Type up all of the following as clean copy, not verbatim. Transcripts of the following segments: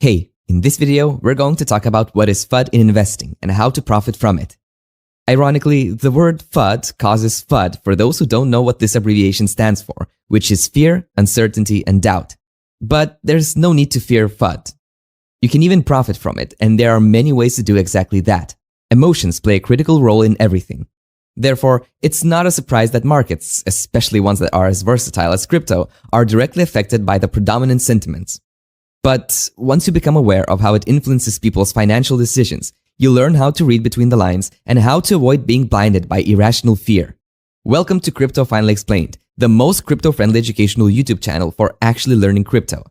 Hey, in this video, we're going to talk about what is FUD in investing and how to profit from it. Ironically, the word FUD causes FUD for those who don't know what this abbreviation stands for, which is fear, uncertainty, and doubt. But there's no need to fear FUD. You can even profit from it, and there are many ways to do exactly that. Emotions play a critical role in everything. Therefore, it's not a surprise that markets, especially ones that are as versatile as crypto, are directly affected by the predominant sentiments. But once you become aware of how it influences people's financial decisions, you learn how to read between the lines and how to avoid being blinded by irrational fear. Welcome to Crypto Finally Explained, the most crypto-friendly educational YouTube channel for actually learning crypto.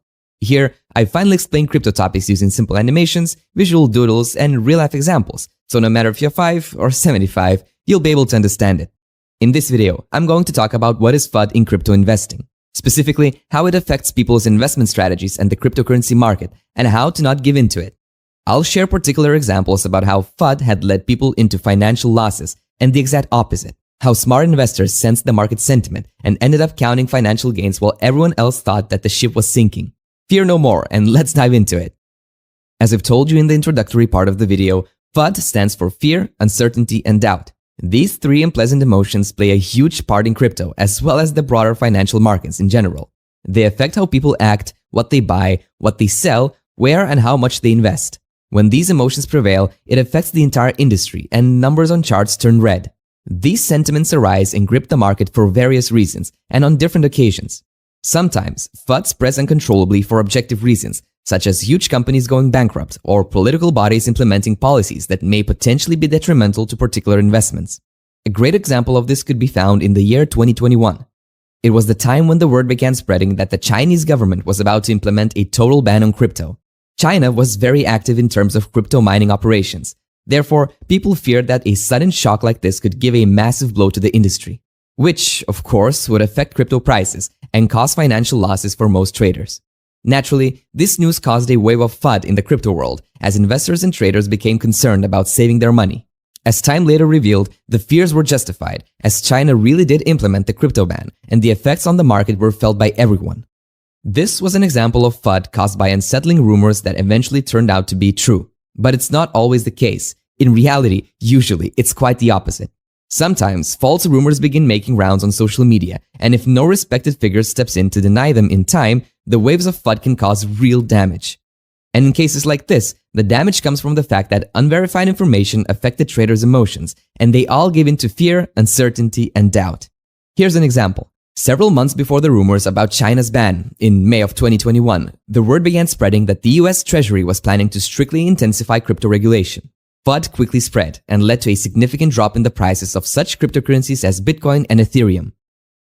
Here, I finally explain crypto topics using simple animations, visual doodles, and real-life examples, so no matter if you're 5 or 75, you'll be able to understand it. In this video, I'm going to talk about what is FUD in crypto investing. Specifically, how it affects people's investment strategies and the cryptocurrency market, and how to not give in to it. I'll share particular examples about how FUD had led people into financial losses, and the exact opposite, how smart investors sensed the market sentiment and ended up counting financial gains while everyone else thought that the ship was sinking. Fear no more, and let's dive into it. As I've told you in the introductory part of the video, FUD stands for fear, uncertainty, and doubt. These three unpleasant emotions play a huge part in crypto as well as the broader financial markets in general. They affect how people act, what they buy, what they sell, where and how much they invest. When these emotions prevail, it affects the entire industry and numbers on charts turn red. These sentiments arise and grip the market for various reasons and on different occasions. Sometimes, FUD spreads uncontrollably for objective reasons, such as huge companies going bankrupt or political bodies implementing policies that may potentially be detrimental to particular investments. A great example of this could be found in the year 2021. It was the time when the word began spreading that the Chinese government was about to implement a total ban on crypto. China was very active in terms of crypto mining operations. Therefore, people feared that a sudden shock like this could give a massive blow to the industry, which, of course, would affect crypto prices and cause financial losses for most traders. Naturally, this news caused a wave of FUD in the crypto world as investors and traders became concerned about saving their money. As time later revealed, the fears were justified as China really did implement the crypto ban and the effects on the market were felt by everyone. This was an example of FUD caused by unsettling rumors that eventually turned out to be true. But it's not always the case. In reality, usually, it's quite the opposite. Sometimes, false rumors begin making rounds on social media, and if no respected figure steps in to deny them in time, the waves of FUD can cause real damage. And in cases like this, the damage comes from the fact that unverified information affected traders' emotions, and they all gave in to fear, uncertainty, and doubt. Here's an example. Several months before the rumors about China's ban, in May of 2021, the word began spreading that the US Treasury was planning to strictly intensify crypto regulation. FUD quickly spread and led to a significant drop in the prices of such cryptocurrencies as Bitcoin and Ethereum.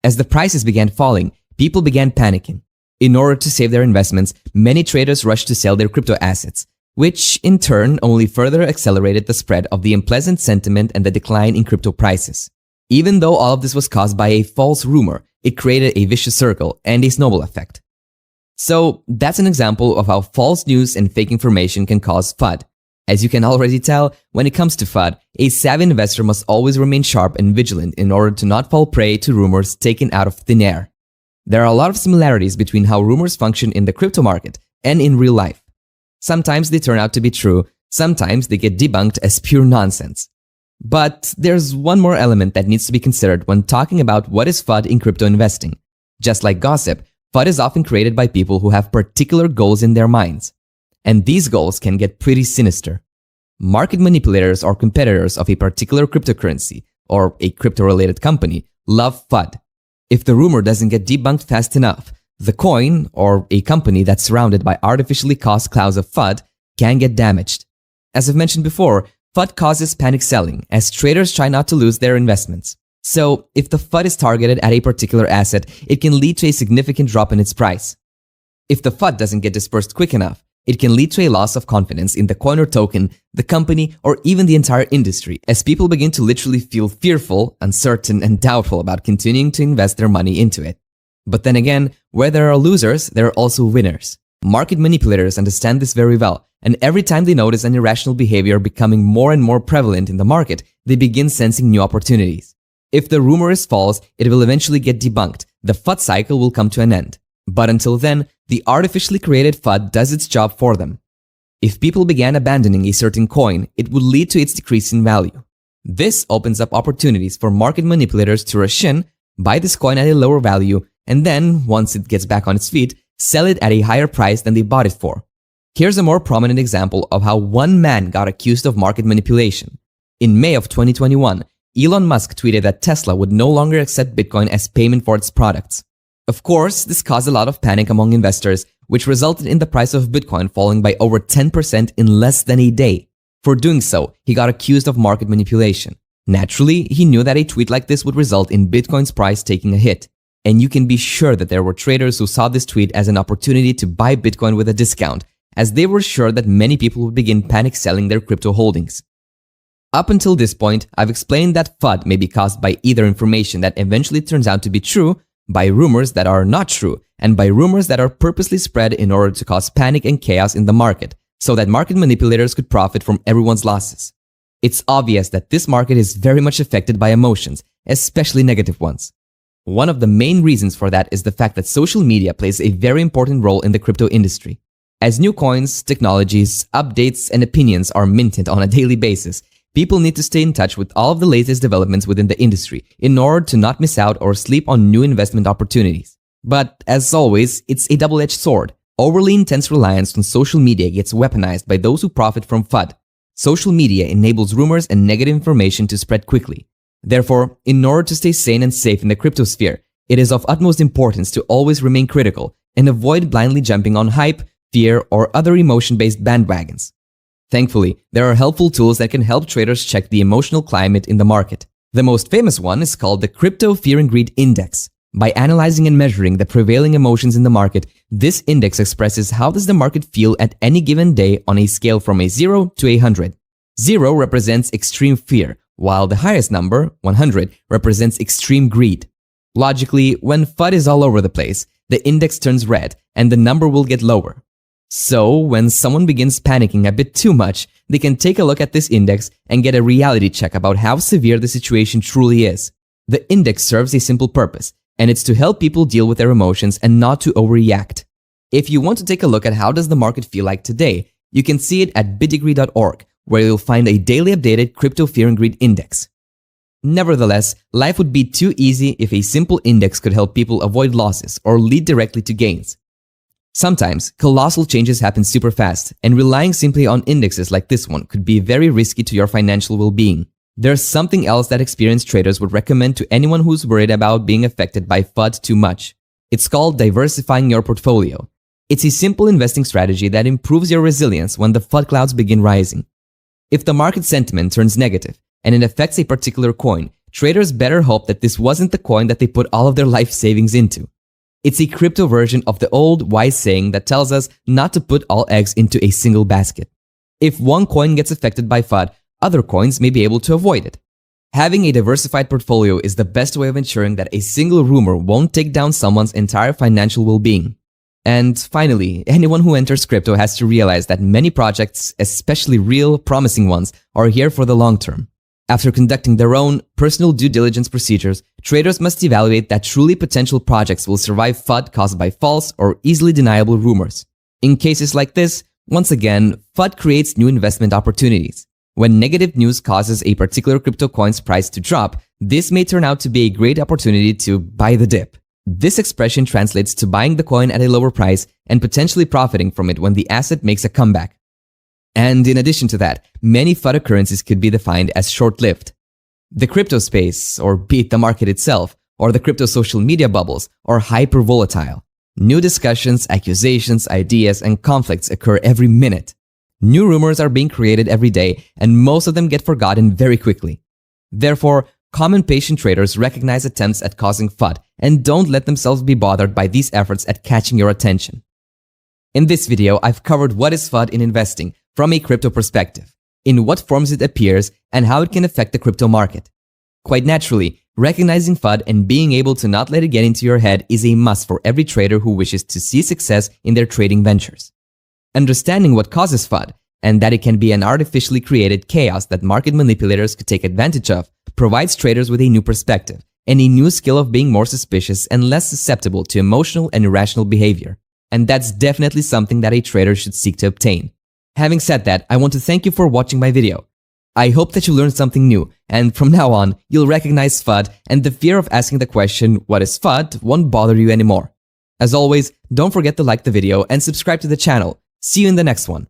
As the prices began falling, people began panicking. In order to save their investments, many traders rushed to sell their crypto assets, which in turn only further accelerated the spread of the unpleasant sentiment and the decline in crypto prices. Even though all of this was caused by a false rumor, it created a vicious circle and a snowball effect. So that's an example of how false news and fake information can cause FUD. As you can already tell, when it comes to FUD, a savvy investor must always remain sharp and vigilant in order to not fall prey to rumors taken out of thin air. There are a lot of similarities between how rumors function in the crypto market and in real life. Sometimes they turn out to be true, sometimes they get debunked as pure nonsense. But there's one more element that needs to be considered when talking about what is FUD in crypto investing. Just like gossip, FUD is often created by people who have particular goals in their minds. And these goals can get pretty sinister. Market manipulators or competitors of a particular cryptocurrency or a crypto-related company love FUD. If the rumor doesn't get debunked fast enough, the coin or a company that's surrounded by artificially caused clouds of FUD can get damaged. As I've mentioned before, FUD causes panic selling as traders try not to lose their investments. So if the FUD is targeted at a particular asset, it can lead to a significant drop in its price. If the FUD doesn't get dispersed quick enough, it can lead to a loss of confidence in the coin or token, the company, or even the entire industry as people begin to literally feel fearful, uncertain, and doubtful about continuing to invest their money into it. But then again, where there are losers, there are also winners. Market manipulators understand this very well, and every time they notice an irrational behavior becoming more and more prevalent in the market, they begin sensing new opportunities. If the rumor is false, it will eventually get debunked. The FUD cycle will come to an end. But until then, the artificially created FUD does its job for them. If people began abandoning a certain coin, it would lead to its decrease in value. This opens up opportunities for market manipulators to rush in, buy this coin at a lower value, and then, once it gets back on its feet, sell it at a higher price than they bought it for. Here's a more prominent example of how one man got accused of market manipulation. In May of 2021, Elon Musk tweeted that Tesla would no longer accept Bitcoin as payment for its products. Of course, this caused a lot of panic among investors, which resulted in the price of Bitcoin falling by over 10% in less than a day. For doing so, he got accused of market manipulation. Naturally, he knew that a tweet like this would result in Bitcoin's price taking a hit. And you can be sure that there were traders who saw this tweet as an opportunity to buy Bitcoin with a discount, as they were sure that many people would begin panic selling their crypto holdings. Up until this point, I've explained that FUD may be caused by either information that eventually turns out to be true, by rumors that are not true, and by rumors that are purposely spread in order to cause panic and chaos in the market, so that market manipulators could profit from everyone's losses. It's obvious that this market is very much affected by emotions, especially negative ones. One of the main reasons for that is the fact that social media plays a very important role in the crypto industry. As new coins, technologies, updates, and opinions are minted on a daily basis, people need to stay in touch with all of the latest developments within the industry in order to not miss out or sleep on new investment opportunities. But as always, it's a double-edged sword. Overly intense reliance on social media gets weaponized by those who profit from FUD. Social media enables rumors and negative information to spread quickly. Therefore, in order to stay sane and safe in the crypto sphere, it is of utmost importance to always remain critical and avoid blindly jumping on hype, fear, or other emotion-based bandwagons. Thankfully, there are helpful tools that can help traders check the emotional climate in the market. The most famous one is called the Crypto Fear and Greed Index. By analyzing and measuring the prevailing emotions in the market, this index expresses how does the market feel at any given day on a scale from a 0 to 100. 0 represents extreme fear, while the highest number, 100, represents extreme greed. Logically, when FUD is all over the place, the index turns red and the number will get lower. So, when someone begins panicking a bit too much, they can take a look at this index and get a reality check about how severe the situation truly is. The index serves a simple purpose, and it's to help people deal with their emotions and not to overreact. If you want to take a look at how does the market feel like today, you can see it at bitdegree.org, where you'll find a daily updated Crypto Fear and Greed Index. Nevertheless, life would be too easy if a simple index could help people avoid losses or lead directly to gains. Sometimes, colossal changes happen super fast, and relying simply on indexes like this one could be very risky to your financial well-being. There's something else that experienced traders would recommend to anyone who's worried about being affected by FUD too much. It's called diversifying your portfolio. It's a simple investing strategy that improves your resilience when the FUD clouds begin rising. If the market sentiment turns negative and it affects a particular coin, traders better hope that this wasn't the coin that they put all of their life savings into. It's a crypto version of the old wise saying that tells us not to put all eggs into a single basket. If one coin gets affected by FUD, other coins may be able to avoid it. Having a diversified portfolio is the best way of ensuring that a single rumor won't take down someone's entire financial well-being. And finally, anyone who enters crypto has to realize that many projects, especially real, promising ones, are here for the long term. After conducting their own personal due diligence procedures, traders must evaluate that truly potential projects will survive FUD caused by false or easily deniable rumors. In cases like this, once again, FUD creates new investment opportunities. When negative news causes a particular crypto coin's price to drop, this may turn out to be a great opportunity to buy the dip. This expression translates to buying the coin at a lower price and potentially profiting from it when the asset makes a comeback. And in addition to that, many FUD occurrences could be defined as short-lived. The crypto space, or be it the market itself, or the crypto social media bubbles, are hyper-volatile. New discussions, accusations, ideas, and conflicts occur every minute. New rumors are being created every day, and most of them get forgotten very quickly. Therefore, common patient traders recognize attempts at causing FUD and don't let themselves be bothered by these efforts at catching your attention. In this video, I've covered what is FUD in investing from a crypto perspective, in what forms it appears, and how it can affect the crypto market. Quite naturally, recognizing FUD and being able to not let it get into your head is a must for every trader who wishes to see success in their trading ventures. Understanding what causes FUD, and that it can be an artificially created chaos that market manipulators could take advantage of, provides traders with a new perspective and a new skill of being more suspicious and less susceptible to emotional and irrational behavior. And that's definitely something that a trader should seek to obtain. Having said that, I want to thank you for watching my video. I hope that you learned something new, and from now on, you'll recognize FUD and the fear of asking the question, what is FUD, won't bother you anymore. As always, don't forget to like the video and subscribe to the channel. See you in the next one.